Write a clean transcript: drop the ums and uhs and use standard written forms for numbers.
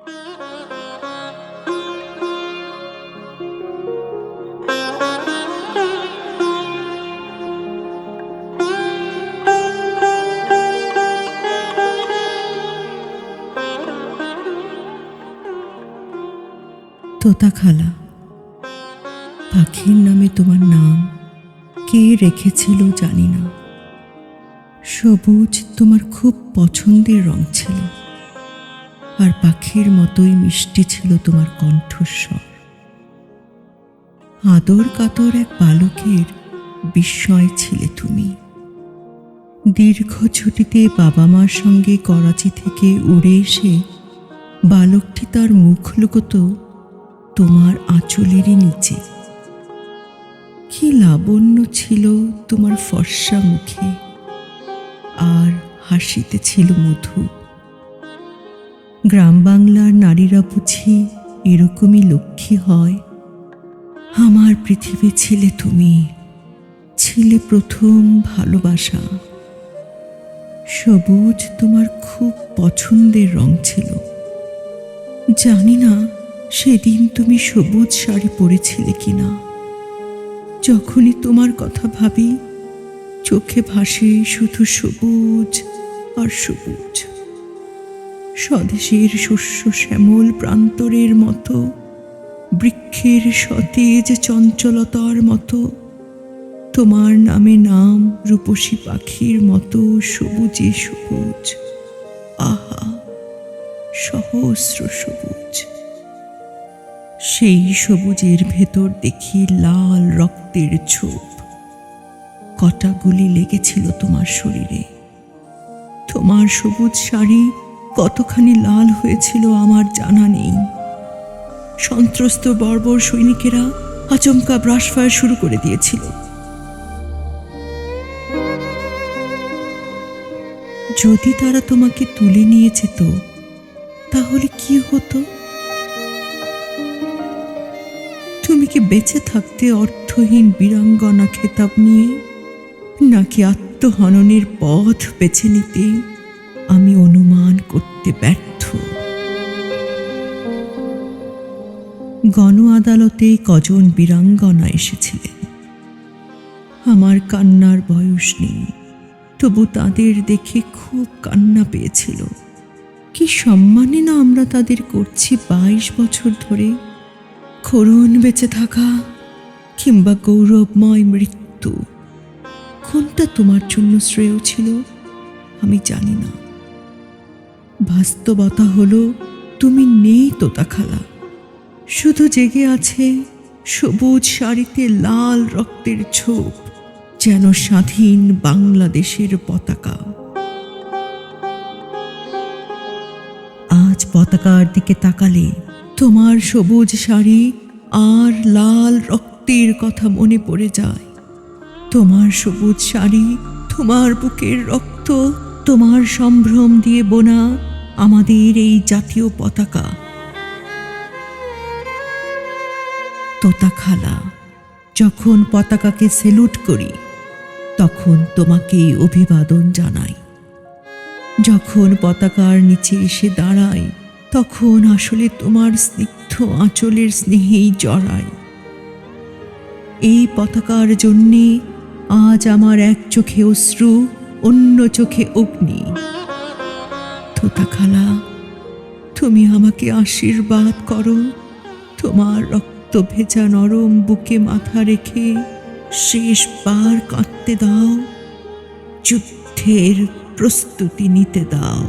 তোতা খালা, পাখির নামে তোমার নাম কে রেখেছিল জানি না। সবুজ তোমার খুব পছন্দের রং ছিল, আর পাখির মতোই মিষ্টি ছিল তোমার কণ্ঠস্বর। আদর কাতর এক বালকের বিস্ময় ছিলে তুমি। দীর্ঘ ছুটিতে বাবা মার সঙ্গে করাচি থেকে উড়ে এসে বালকটি তার মুখ লুকোতো তোমার আঁচলেরই নিচে। কি লাবণ্য ছিল তোমার ফর্সা মুখে, আর হাসিতে ছিল মধু। গ্রাম বাংলার নারীরা বুঝি এরকমই লক্ষ্মী হয়। আমার পৃথিবী ছিলে তুমি, ছিলে প্রথম ভালোবাসা। সবুজ তোমার খুব পছন্দের রং ছিল। জানি না সেদিন তুমি সবুজ শাড়ি পরেছিলে কিনা। যখনই তোমার কথা ভাবি, চোখে ভাসে শুধু সবুজ আর সবুজ। স্বদেশের শস্য শ্যামল প্রান্তরের মতো, বৃক্ষের সতেজ চঞ্চলতার মতো, তোমার নামে নাম রূপসী পাখির মতো সবুজে সবুজ। আহা, সহস্র সবুজ। সেই সবুজের ভেতর দেখি লাল রক্তের ছোপ। কটা গুলি লেগেছিল তোমার শরীরে। তোমার সবুজ শাড়ি কতখানি লাল হয়েছিল আমার জানা নেই। সন্ত্রস্ত বর্বর সৈনিকেরা আচমকা ব্রাশ ফায়ার শুরু করে দিয়েছিল। যদি তারা তোমাকে তুলে নিয়ে যেত, তাহলে কি হতো? তুমি কি বেঁচে থাকতে অর্থহীন বীরাঙ্গনা খেতাব নিয়ে, নাকি আত্মহননের পথ বেছে নিতে আমি অনুমান করতে ব্যর্থ? গণ আদালতে কজন বীরাঙ্গনা এসেছিলেন। আমার কান্নার বয়স নেই, তবু তাদের দেখে খুব কান্না পেয়েছিল। কি সম্মানে না আমরা তাদের করছি 22 বছর ধরে। করুণ বেঁচে থাকা কিংবা গৌরবময় মৃত্যু, কোনটা তোমার জন্য শ্রেয় ছিল আমি জানি না। বাস্তবতা হলো তুমি নেই তোতা খালা। শুধু জেগে আছে সবুজ শাড়িতে লাল রক্তের ছোপ, যেন স্বাধীন বাংলাদেশের পতাকা। আজ পতাকার দিকে তাকালে তোমার সবুজ শাড়ি আর লাল রক্তের কথা মনে পড়ে যায়। তোমার সবুজ শাড়ি, তোমার বুকের রক্ত, তোমার সম্ভ্রম দিয়ে বোনা আমাদের এই জাতীয় পতাকা। তোতা খালা, যখন পতাকাকে সেলুট করি, তখন তোমাকেই অভিবাদন জানাই। যখন পতাকার নিচে এসে দাঁড়াই, তখন আসলে তোমার স্নিগ্ধ আঁচলের স্নেহেই জড়াই। এই পতাকার জন্যে আজ আমার এক চোখে অশ্রু, অন্য চোখে অগ্নি। তোতা খালা, তুমি আমাকে আশীর্বাদ করো। তোমার রক্ত ভেজা নরম বুকে মাথা রেখে শেষবার কাঁদতে দাও, যুদ্ধের প্রস্তুতি নিতে দাও।